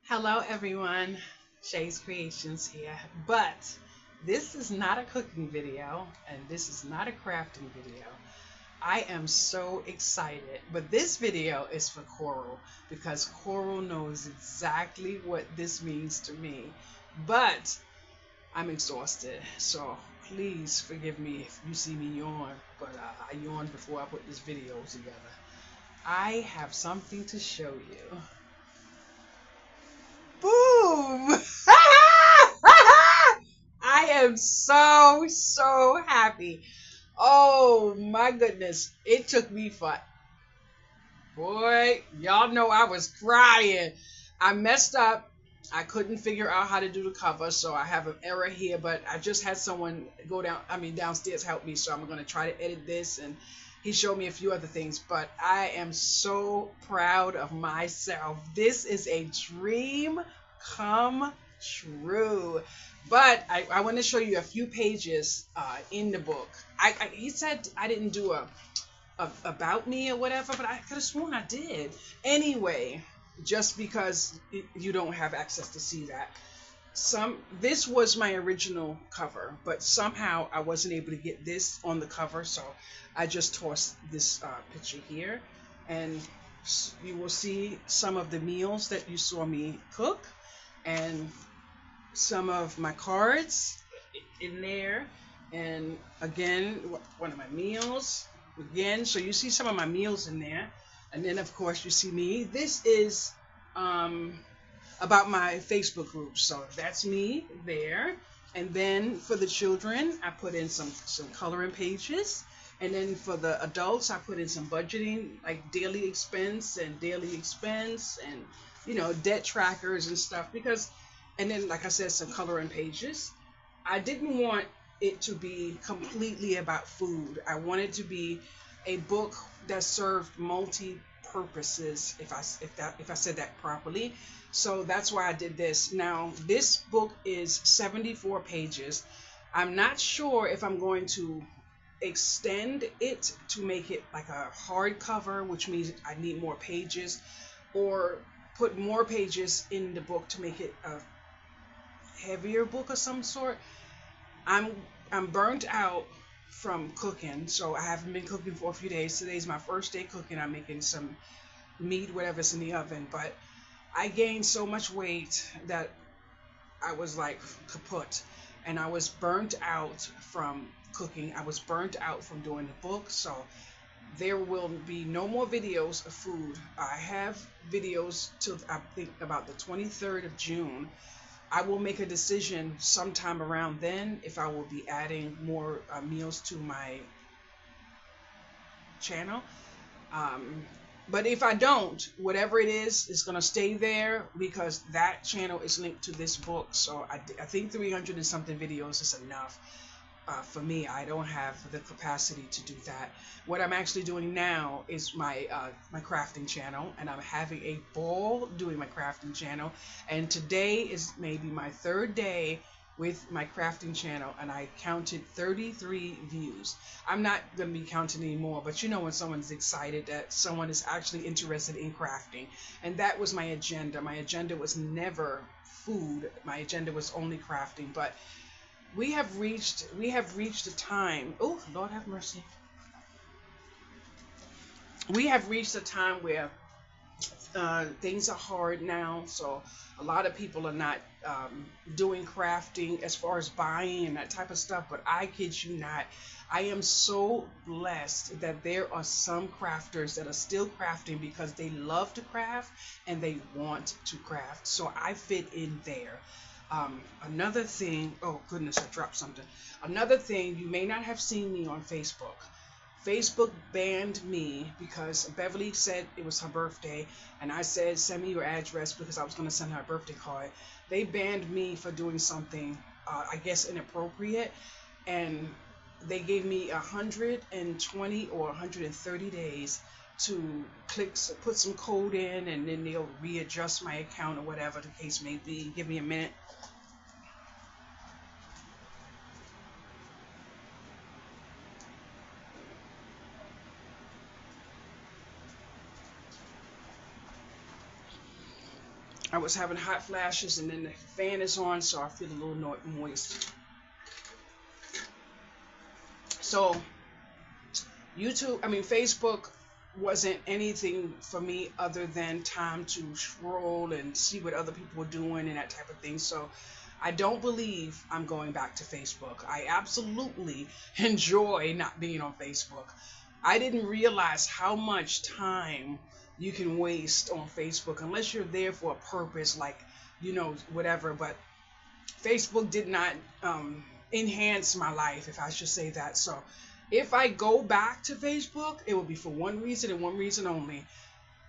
Hello, everyone. Shay's Creations here. But this is not a cooking video and this is not a crafting video. I am so excited. But this video is for Coral because Coral knows exactly what this means to me. But I'm exhausted. So please forgive me if you see me yawn. But I yawned before I put this video together. I have something to show you. Boom! I am so happy. Oh my goodness. It took me for boy, y'all know I was crying. I messed up. I couldn't figure out how to do the cover, so I have an error here, but I just had someone downstairs help me, so I'm going to try to edit this and he showed me a few other things, but I am so proud of myself. This is a dream come true. But I want to show you a few pages in the book. He said I didn't do about me or whatever, but I could have sworn I did. Anyway, just because you don't have access to see that. This was my original cover, but somehow I wasn't able to get this on the cover, so I just tossed this picture here, and you will see some of the meals that you saw me cook, and some of my cards in there, and again one of my meals again. So you see some of my meals in there, and then of course you see me. This is about my Facebook group, so that's me there. And then for the children, I put in some coloring pages, and then for the adults, I put in some budgeting, like daily expense, and debt trackers and stuff. Because, and then like I said, some coloring pages. I didn't want it to be completely about food. I wanted to be a book that served multi purposes, if I said that properly. So that's why I did this. Now, this book is 74 pages. I'm not sure if I'm going to extend it to make it like a hardcover, which means I need more pages, or put more pages in the book to make it a heavier book of some sort. I'm I'm burnt out from cooking, so I haven't been cooking for a few days. Today's my first day cooking. I'm making some meat, whatever's in the oven, but I gained so much weight that I was like kaput, and I was burnt out from cooking. I was burnt out from doing the book, so there will be no more videos of food. I have videos till I think about the 23rd of June. I will make a decision sometime around then if I will be adding more meals to my channel. Um, but if I don't, whatever it is going to stay there because that channel is linked to this book. So I think 300 and something videos is enough. For me, I don't have the capacity to do that. What I'm actually doing now is my crafting channel, and I'm having a ball doing my crafting channel. And today is maybe my third day with my crafting channel, and I counted 33 views. I'm not going to be counting anymore, but you know when someone's excited that someone is actually interested in crafting. And that was my agenda. My agenda was never food. My agenda was only crafting. But we have reached a time. Oh, Lord have mercy. We have reached a time where things are hard now, so a lot of people are not doing crafting as far as buying and that type of stuff. But I kid you not, I am so blessed that there are some crafters that are still crafting because they love to craft and they want to craft. So I fit in there. Another thing, oh goodness, I dropped something. Another thing, you may not have seen me on Facebook. Facebook banned me because Beverly said it was her birthday, and I said send me your address because I was going to send her a birthday card. They banned me for doing something, I guess, inappropriate, and they gave me 120 or 130 days to put some code in, and then they'll readjust my account or whatever the case may be. Give me a minute. I was having hot flashes, and then the fan is on, so I feel a little moist. So Facebook wasn't anything for me other than time to scroll and see what other people were doing and that type of thing. So I don't believe I'm going back to Facebook. I absolutely enjoy not being on Facebook. I didn't realize how much time you can waste on Facebook unless you're there for a purpose, like, whatever. But Facebook did not enhance my life, if I should say that. So if I go back to Facebook, it will be for one reason and one reason only.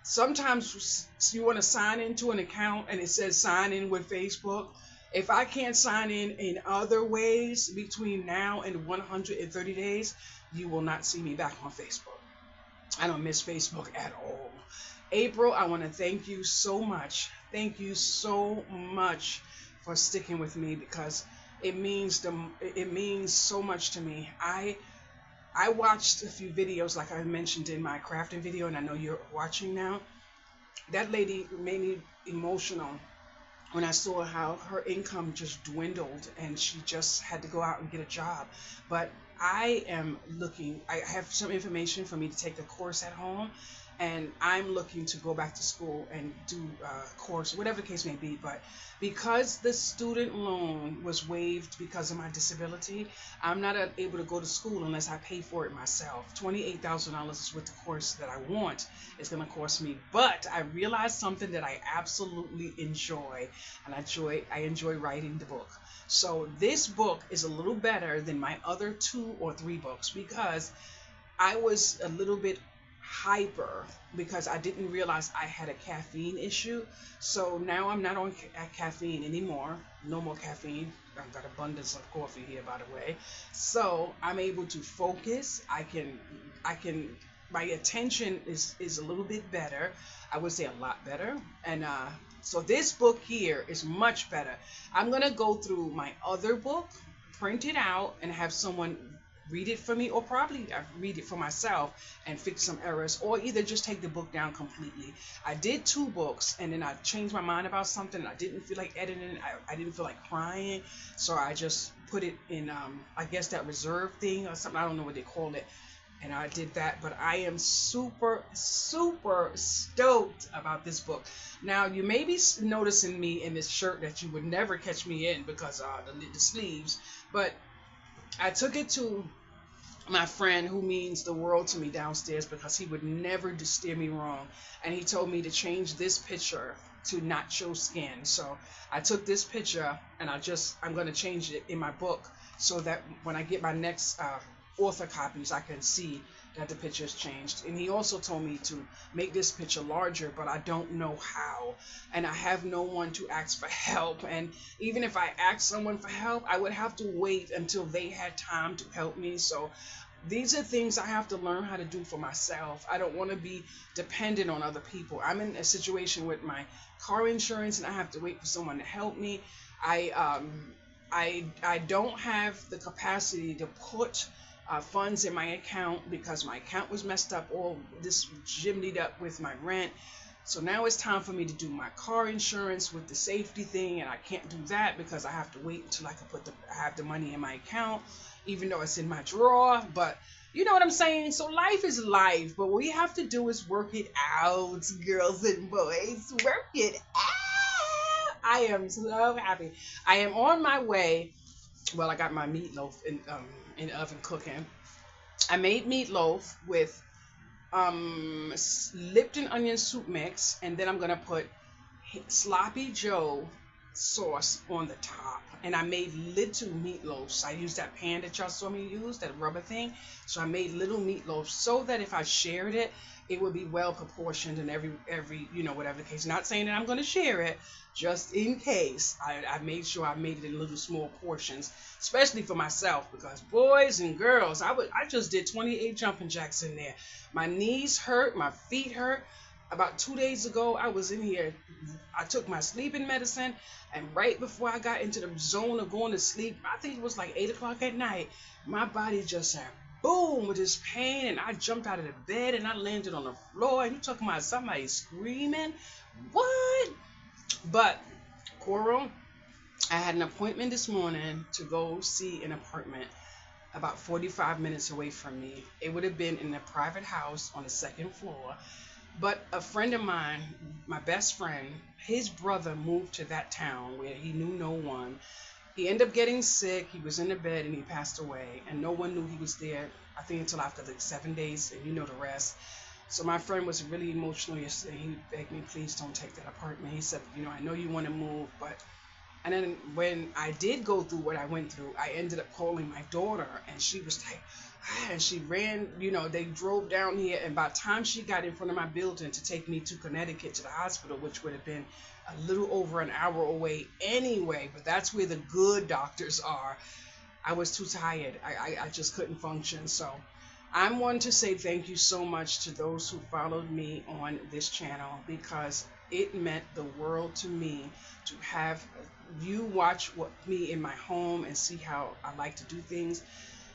Sometimes you want to sign into an account and it says sign in with Facebook. If I can't sign in other ways between now and 130 days, you will not see me back on Facebook. I don't miss Facebook at all. April, I want to thank you so much. Thank you so much for sticking with me, because it means so much to me. I watched a few videos, like I mentioned in my crafting video, and I know you're watching now. That lady made me emotional when I saw how her income just dwindled and she just had to go out and get a job. But I have some information for me to take a course at home, and I'm looking to go back to school and do a course, whatever the case may be. But because the student loan was waived because of my disability, I'm not able to go to school unless I pay for it myself. $28,000 is what the course that I want is going to cost me. But I realized something that I absolutely enjoy, and I enjoy writing the book. So this book is a little better than my other 2 or 3 books, because I was a little bit hyper because I didn't realize I had a caffeine issue. So now I'm not on caffeine anymore. No more caffeine. I've got abundance of coffee here, by the way. So I'm able to focus. I can my attention is a little bit better. I would say a lot better. And so this book here is much better. I'm gonna go through my other book, print it out, and have someone read it for me, or probably I read it for myself and fix some errors, or either just take the book down completely. I did 2 books, and then I changed my mind about something. I didn't feel like editing. I didn't feel like crying, so I just put it in I guess that reserve thing or something. I don't know what they call it. And I did that. But I am super stoked about this book. Now, you may be noticing me in this shirt that you would never catch me in because the sleeves, but I took it to my friend who means the world to me downstairs, because he would never steer me wrong. And he told me to change this picture to not show skin. So I took this picture and I'm going to change it in my book so that when I get my next author copies, I can see that the picture has changed. And he also told me to make this picture larger, but I don't know how, and I have no one to ask for help. And even if I asked someone for help, I would have to wait until they had time to help me. So these are things I have to learn how to do for myself. I don't want to be dependent on other people. I'm in a situation with my car insurance, and I have to wait for someone to help me. I don't have the capacity to put funds in my account because my account was messed up, all this jimmied up with my rent. So now it's time for me to do my car insurance with the safety thing, and I can't do that because I have to wait until I have the money in my account, even though it's in my drawer. But you know what I'm saying? So life is life, but what we have to do is work it out, girls and boys. Work it out. I am so happy. I am on my way. Well, I got my meatloaf in the oven cooking. I made meatloaf with Lipton onion soup mix, and then I'm gonna put Sloppy Joe sauce on the top. And I made little meatloaves. I used that pan that y'all saw me use, that rubber thing. So I made little meatloaves so that if I shared it, it would be well proportioned, and every whatever the case. Not saying that I'm going to share it, just in case. I made sure I made it in little small portions, especially for myself, because boys and girls, I just did 28 jumping jacks in there. My knees hurt, my feet hurt. About 2 days ago, I was in here. I took my sleeping medicine, and right before I got into the zone of going to sleep, I think it was like 8 o'clock at night, my body just said boom with this pain, and I jumped out of the bed and I landed on the floor. And you talking about somebody screaming? What? But Coral, I had an appointment this morning to go see an apartment about 45 minutes away from me. It would have been in a private house on the second floor. But a friend of mine, my best friend, his brother moved to that town where he knew no one. He ended up getting sick. He was in the bed and he passed away. And no one knew he was there, I think, until after like 7 days. And you know the rest. So my friend was really emotional yesterday. He begged me, please don't take that apartment. He said, I know you want to move, but. And then when I did go through what I went through, I ended up calling my daughter, and she was like, and she ran, they drove down here, and by the time she got in front of my building to take me to Connecticut to the hospital, which would have been a little over an hour away anyway, but that's where the good doctors are, I was too tired. I just couldn't function. So I'm wanting to say thank you so much to those who followed me on this channel, because it meant the world to me to have you watch me in my home and see how I like to do things.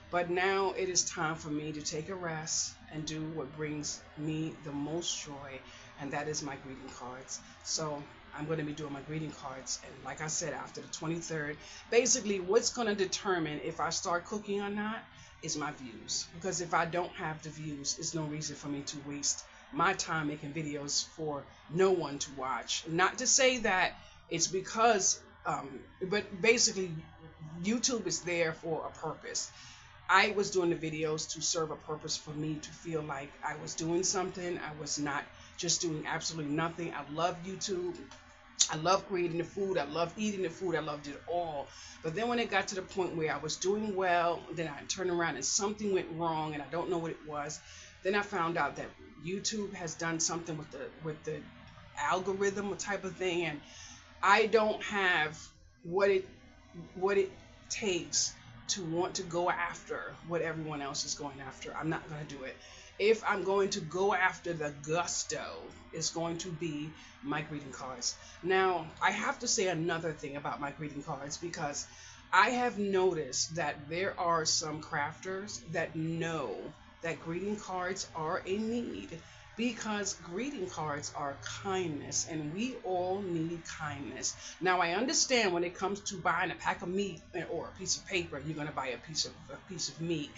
But now it is time for me to take a rest and do what brings me the most joy, and that is my greeting cards. So I'm going to be doing my greeting cards, and like I said, after the 23rd, basically what's going to determine if I start cooking or not is my views. Because if I don't have the views, it's no reason for me to waste my time making videos for no one to watch. Not to say that it's because, but basically YouTube is there for a purpose. I was doing the videos to serve a purpose for me to feel like I was doing something. I was not just doing absolutely nothing. I love YouTube. I love creating the food. I love eating the food. I loved it all. But then when it got to the point where I was doing well, then I turned around and something went wrong and I don't know what it was. Then I found out that YouTube has done something with the algorithm type of thing, and I don't have what it takes to want to go after what everyone else is going after. I'm not going to do it. If I'm going to go after the gusto, it's going to be my greeting cards. Now, I have to say another thing about my greeting cards, because I have noticed that there are some crafters that know that greeting cards are a need, because greeting cards are kindness, and we all need kindness. Now, I understand when it comes to buying a pack of meat or a piece of paper, you're going to buy a piece of meat.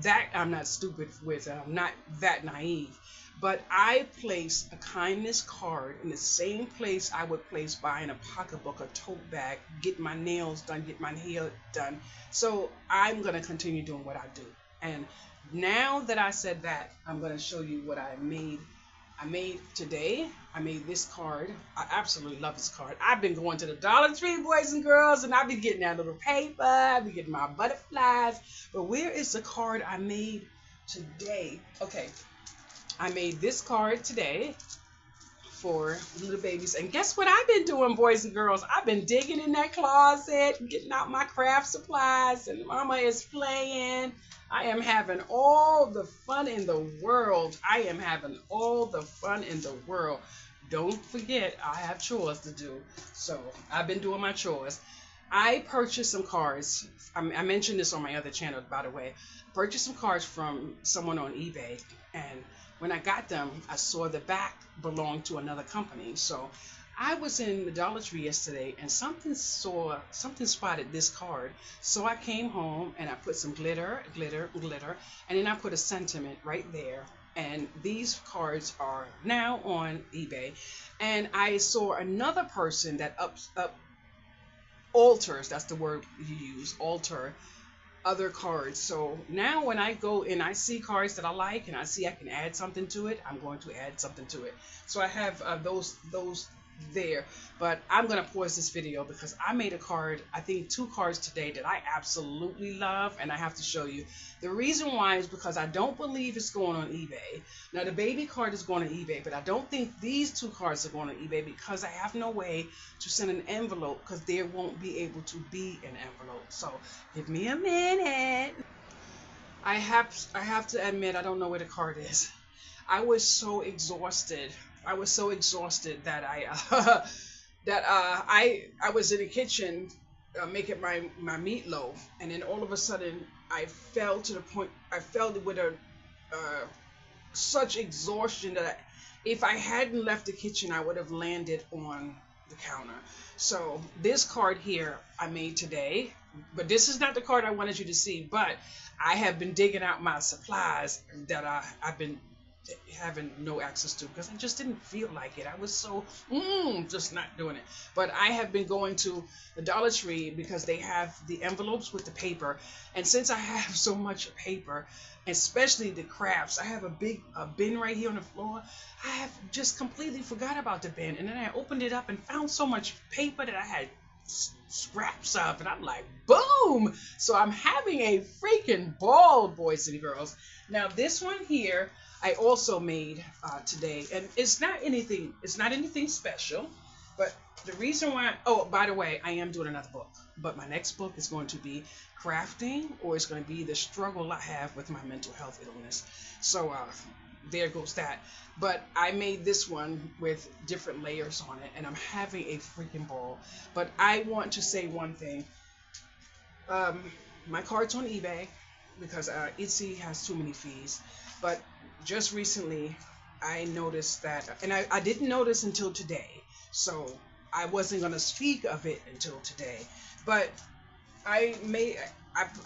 That I'm not stupid with. I'm not that naive. But I place a kindness card in the same place I would place buying a pocketbook, a tote bag, get my nails done, get my hair done. So I'm going to continue doing what I do. And now that I said that, I'm going to show you what I made. I made today. I made this card. I absolutely love this card. I've been going to the Dollar Tree, boys and girls, and I've been getting that little paper. I've been getting my butterflies. But where is the card I made today? Okay, I made this card today for little babies. And guess what I've been doing, boys and girls? I've been digging in that closet, getting out my craft supplies, and Mama is playing. I am having all the fun in the world. I am having all the fun in the world. Don't forget, I have chores to do. So I've been doing my chores. I purchased some cards. I mentioned this on my other channel, by the way. Purchased some cards from someone on eBay, and when I got them, I saw the back belonged to another company. So I was in the Dollar Tree yesterday, and something spotted this card. So I came home and I put some glitter, and then I put a sentiment right there. And these cards are now on eBay. And I saw another person that alters, that's the word you use, alter other cards. So now when I go and I see cards that I like and I see I can add something to it, I'm going to add something to it. So I have those there, but I'm gonna pause this video because I made a card, I think 2 cards today that I absolutely love, and I have to show you. The reason why is because I don't believe it's going on eBay. Now the baby card is going on eBay, but I don't think these 2 cards are going on eBay because I have no way to send an envelope, because there won't be able to be an envelope. So give me a minute. I have to admit, I don't know where the card is. I was so exhausted. I was so exhausted that I was in the kitchen making my meatloaf, and then all of a sudden I fell to the point. I fell with such exhaustion that if I hadn't left the kitchen, I would have landed on the counter. So this card here I made today, but this is not the card I wanted you to see. But I have been digging out my supplies that I've been having no access to because I just didn't feel like it. I was so just not doing it. But I have been going to the Dollar Tree because they have the envelopes with the paper, and since I have so much paper, especially the crafts, I have a big bin right here on the floor. I have just completely forgot about the bin, and then I opened it up and found so much paper that I had scraps of, and I'm like, boom! So I'm having a freaking ball, boys and girls. Now this one here I also made today, and it's not anything special, but the reason why, oh, by the way, I am doing another book, but my next book is going to be crafting, or it's going to be the struggle I have with my mental health illness. So there goes that. But I made this one with different layers on it, and I'm having a freaking ball. But I want to say one thing. My card's on eBay because Etsy has too many fees. But just recently, I noticed that, and I didn't notice until today, so I wasn't going to speak of it until today. But I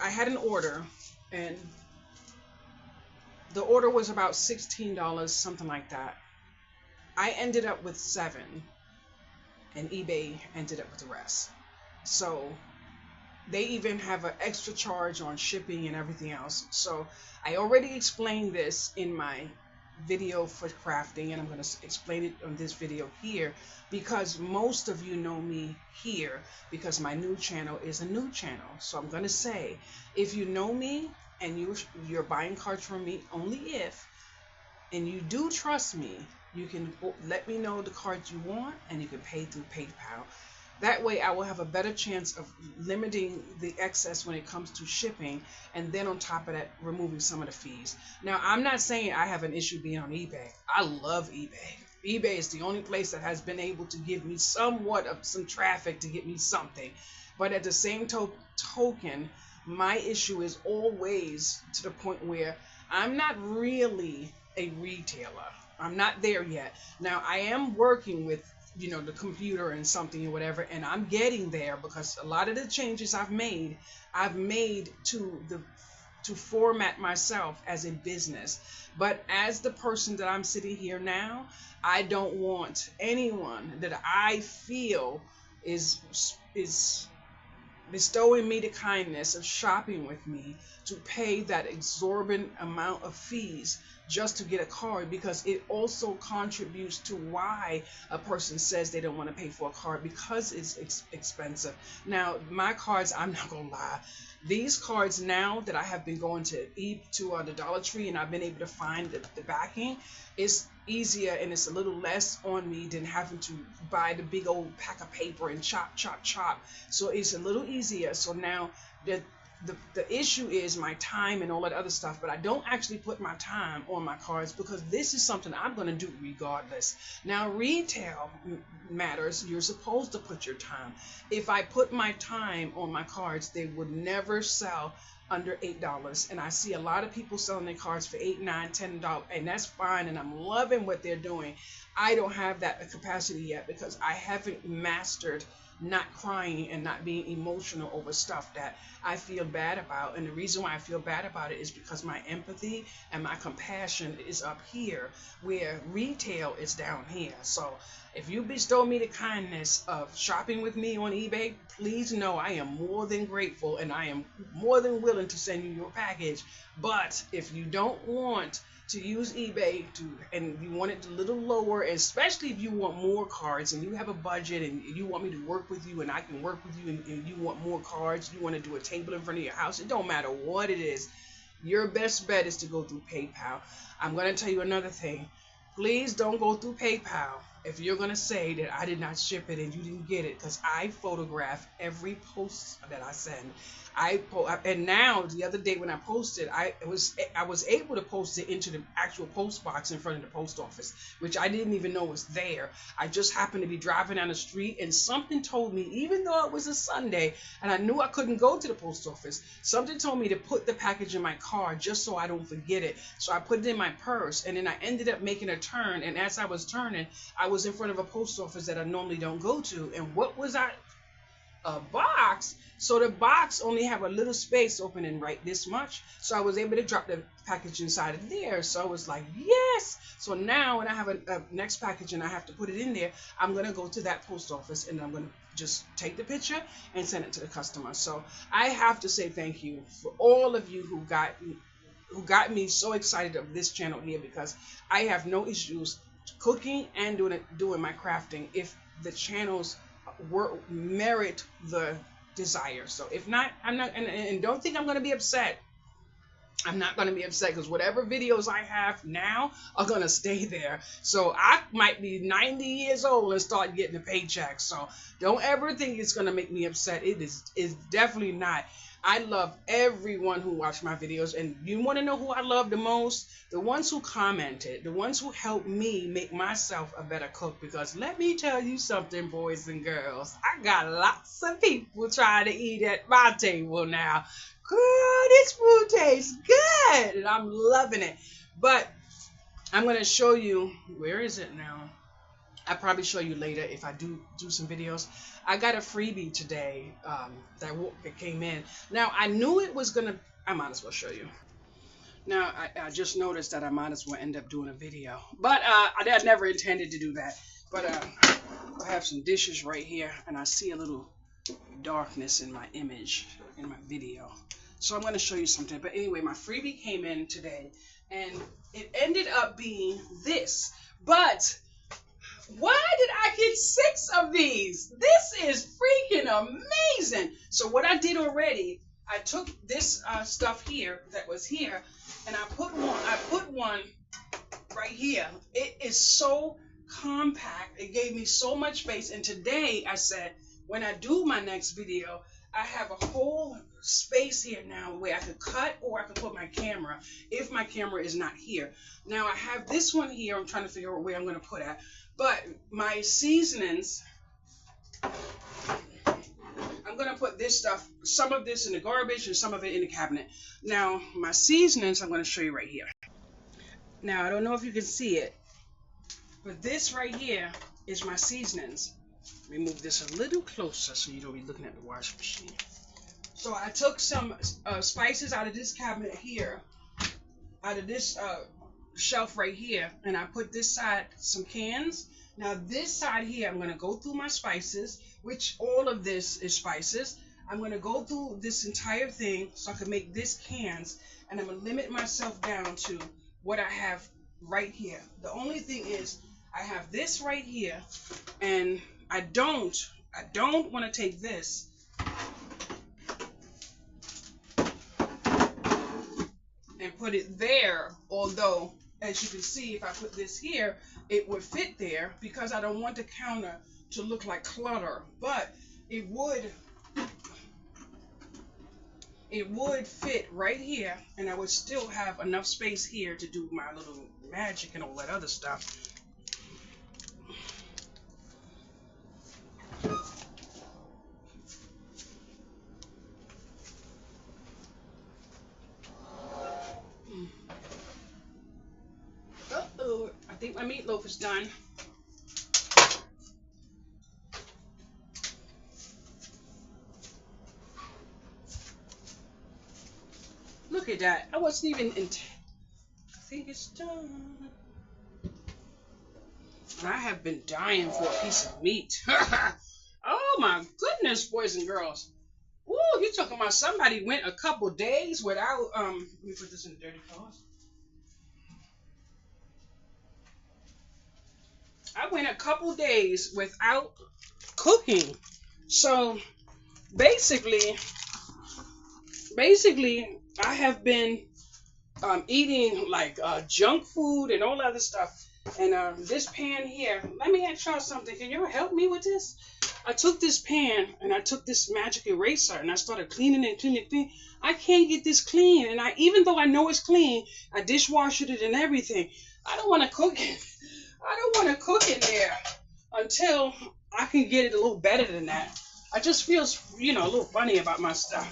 had an order, and the order was about $16, something like that. I ended up with 7, and eBay ended up with the rest. So they even have an extra charge on shipping and everything else. So I already explained this in my video for crafting, and I'm going to explain it on this video here because most of you know me here because my new channel is a new channel. So I'm going to say, if you know me and you're buying cards from me, only if, and you do trust me, you can let me know the cards you want, and you can pay through PayPal. That way I will have a better chance of limiting the excess when it comes to shipping, and then on top of that, removing some of the fees. Now, I'm not saying I have an issue being on eBay. I love eBay. eBay is the only place that has been able to give me somewhat of some traffic to get me something. But at the same token, my issue is always to the point where I'm not really a retailer. I'm not there yet. Now, I am working with the computer and something or whatever, and I'm getting there because a lot of the changes I've made to format myself as a business. But as the person that I'm sitting here now, I don't want anyone that I feel is bestowing me the kindness of shopping with me to pay that exorbitant amount of fees just to get a card, because it also contributes to why a person says they don't want to pay for a card, because it's expensive. Now, my cards, I'm not gonna lie, these cards now that I have been going to the Dollar Tree, and I've been able to find the backing, it's easier and it's a little less on me than having to buy the big old pack of paper and chop. So it's a little easier. So now the issue is my time and all that other stuff, but I don't actually put my time on my cards because this is something I'm going to do regardless. Now, retail matters. You're supposed to put your time. If I put my time on my cards, they would never sell under $8, and I see a lot of people selling their cards for $8, $9, $10, and that's fine, and I'm loving what they're doing. I don't have that capacity yet because I haven't mastered not crying and not being emotional over stuff that I feel bad about. And the reason why I feel bad about it is because my empathy and my compassion is up here, where retail is down here. So if you bestow me the kindness of shopping with me on eBay, please know I am more than grateful, and I am more than willing to send you your package. But if you don't want to use eBay and you want it a little lower, especially if you want more cards and you have a budget and you want me to work with you and I can work with you, and you want more cards, you want to do a table in front of your house, it don't matter what it is, your best bet is to go through PayPal. I'm going to tell you another thing. Please don't go through PayPal if you're going to say that I did not ship it and you didn't get it, because I photograph every post that I send. And now the other day when I posted, I was able to post it into the actual post box in front of the post office, which I didn't even know was there. I just happened to be driving down the street, and something told me, even though it was a Sunday and I knew I couldn't go to the post office, something told me to put the package in my car just so I don't forget it. So I put it in my purse, and then I ended up making a turn, and as I was turning, I was in front of a post office that I normally don't go to. And what was I? A box. So the box only have a little space opening right this much. So I was able to drop the package inside of there. So I was like, yes. So now when I have a next package and I have to put it in there, I'm going to go to that post office and I'm going to just take the picture and send it to the customer. So I have to say thank you for all of you who got me so excited of this channel here, because I have no issues cooking and doing my crafting if the channels merit the desire. So if not, I'm not, and don't think I'm going to be upset. I'm not going to be upset, because whatever videos I have now are going to stay there. So I might be 90 years old and start getting a paycheck. So don't ever think it's going to make me upset. It's definitely not. I love everyone who watched my videos, and you want to know who I love the most? The ones who commented, the ones who helped me make myself a better cook. Because let me tell you something, boys and girls, I got lots of people trying to eat at my table now. Girl, this food tastes good, and I'm loving it. But I'm going to show you, where is it now? I'll probably show you later if I do some videos. I got a freebie today that came in. Now, I knew it was going to, I might as well show you. Now, I just noticed that I might as well end up doing a video. But I never intended to do that. But I have some dishes right here, and I see a little darkness in my image, in my video. So I'm going to show you something. But anyway, my freebie came in today, and it ended up being this. But why did I get 6 of these? This is freaking amazing. So what I did already, I took this stuff here that was here, and I put one right here. It is so compact. It gave me so much space. And today I said, when I do my next video, I have a whole space here now where I could cut, or I could put my camera if my camera is not here. Now I have this one here. I'm trying to figure out where I'm going to put it. But my seasonings, I'm going to put this stuff, some of this in the garbage and some of it in the cabinet. Now, my seasonings, I'm going to show you right here. Now, I don't know if you can see it, but this right here is my seasonings. Let me move this a little closer so you don't be looking at the washing machine. So I took some spices out of this cabinet here, out of this shelf right here, and I put this side some cans. Now this side here, I'm going to go through my spices, which all of this is spices. I'm going to go through this entire thing so I can make this cans, and I'm going to limit myself down to what I have right here. The only thing is I have this right here, and I don't want to take this and put it there, although as you can see, if I put this here, it would fit there, because I don't want the counter to look like clutter. But it would fit right here, and I would still have enough space here to do my little magic and all that other stuff. Uh-oh, I think my meatloaf is done. Look at that. I wasn't even in. I think it's done. And I have been dying for a piece of meat. Oh my goodness, boys and girls. Woo, you talking about somebody went a couple days without, let me put this in the dirty cloth. I went a couple days without cooking. So basically, I have been eating like junk food and all other stuff. And this pan here, let me ask y'all something. Can you help me with this? I took this pan and I took this magic eraser and I started cleaning it. I can't get this clean. And even though I know it's clean, I dishwashed it and everything. I don't want to cook it. I don't want to cook in there until I can get it a little better than that. I just feel, a little funny about my stuff.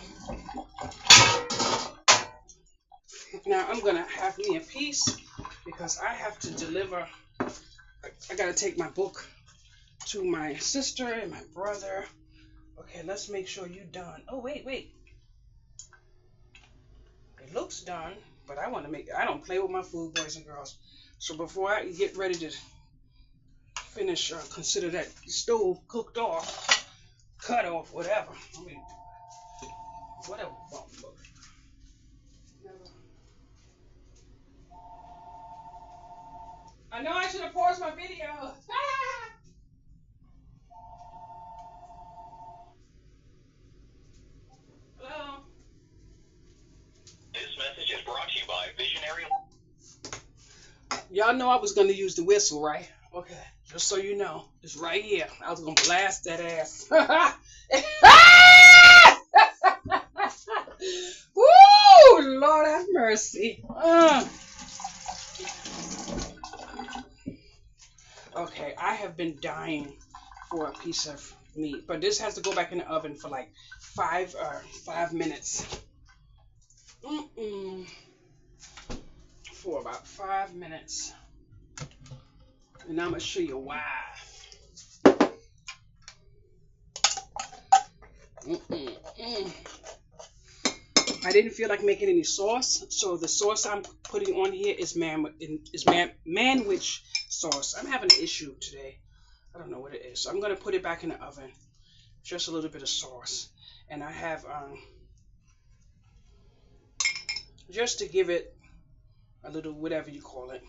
Now I'm going to have me a piece because I have to deliver I gotta take my book to my sister and my brother. Okay, let's make sure you're done. Oh, wait. It looks done, but I don't play with my food, boys and girls. So before I get ready to finish, consider that stove cooked off, cut off, whatever. I mean, whatever. I know I should have paused my video. Hello. This message is brought to you by Visionary. Y'all know I was going to use the whistle, right? Okay, just so you know, it's right here. I was going to blast that ass. Woo! Lord have mercy. Okay, I have been dying for a piece of meat, but this has to go back in the oven for like 5 minutes. For about 5 minutes. And I'm going to show you why. I didn't feel like making any sauce, so the sauce I'm putting on here is Manwich sauce. I'm having an issue today. I don't know what it is. So I'm going to put it back in the oven. Just a little bit of sauce. And I have, just to give it a little whatever you call it.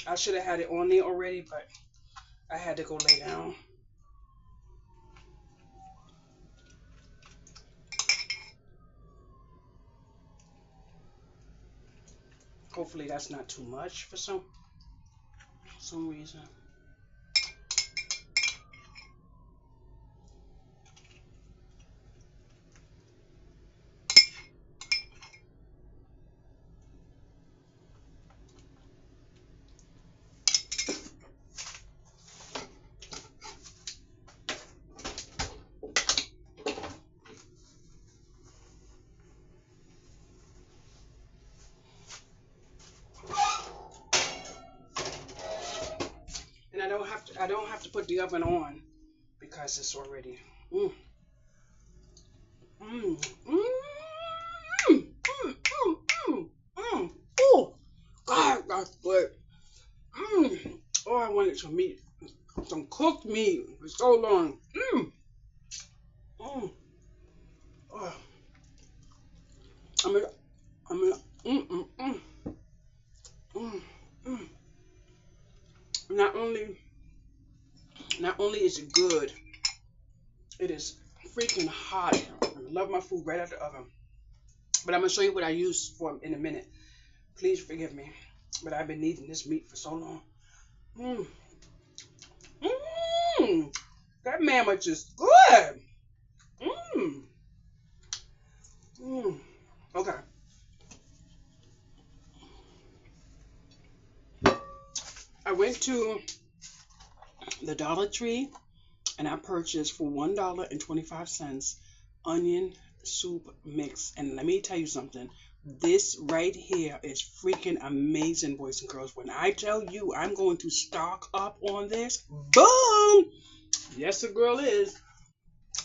I should have had it on there already, but I had to go lay down. Hopefully that's not too much for some reason. And I don't have to put the oven on because it's already Oh, God, that's good. Oh, I wanted some meat, some cooked meat for so long. Oh, Not only is it good, it is freaking hot. I love my food right out the oven. But I'm gonna show you what I use for in a minute. Please forgive me, but I've been eating this meat for so long. That Manwich is good. Okay. I went to the Dollar Tree and I purchased for $1.25 onion soup mix. And let me tell you something. This right here is freaking amazing, boys and girls. When I tell you I'm going to stock up on this, boom! Yes, the girl is.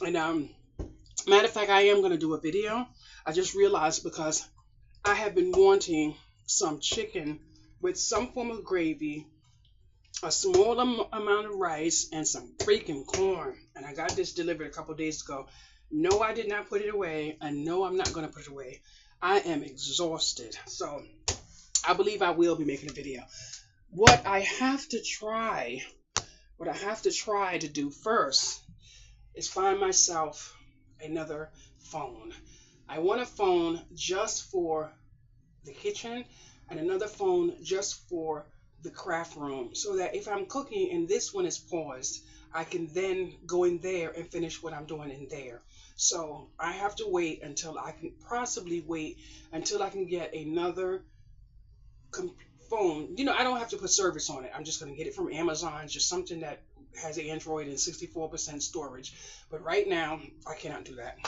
And matter of fact, I am going to do a video. I just realized because I have been wanting some chicken with some form of gravy, a small amount of rice, and some freaking corn. And I got this delivered a couple days ago. No, I did not put it away, and no, I'm not going to put it away. I am exhausted, so I believe I will be making a video. What I have to try to do first is find myself another phone. I want a phone just for the kitchen and another phone just for the craft room, so that if I'm cooking and this one is paused, I can then go in there and finish what I'm doing in there. So I have to wait until I can get another phone. You know, I don't have to put service on it. I'm just going to get it from Amazon, just something that has Android and 64% storage. But right now, I cannot do that.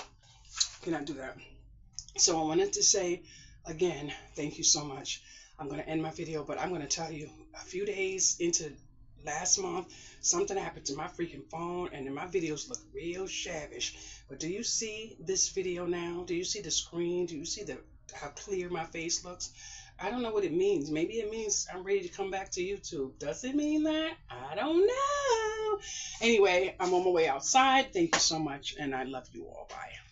So I wanted to say again, thank you so much. I'm going to end my video, but I'm going to tell you, a few days into last month, something happened to my freaking phone, and then my videos look real shavish. But do you see this video now? Do you see the screen? Do you see how clear my face looks? I don't know what it means. Maybe it means I'm ready to come back to YouTube. Does it mean that? I don't know. Anyway, I'm on my way outside. Thank you so much, and I love you all. Bye.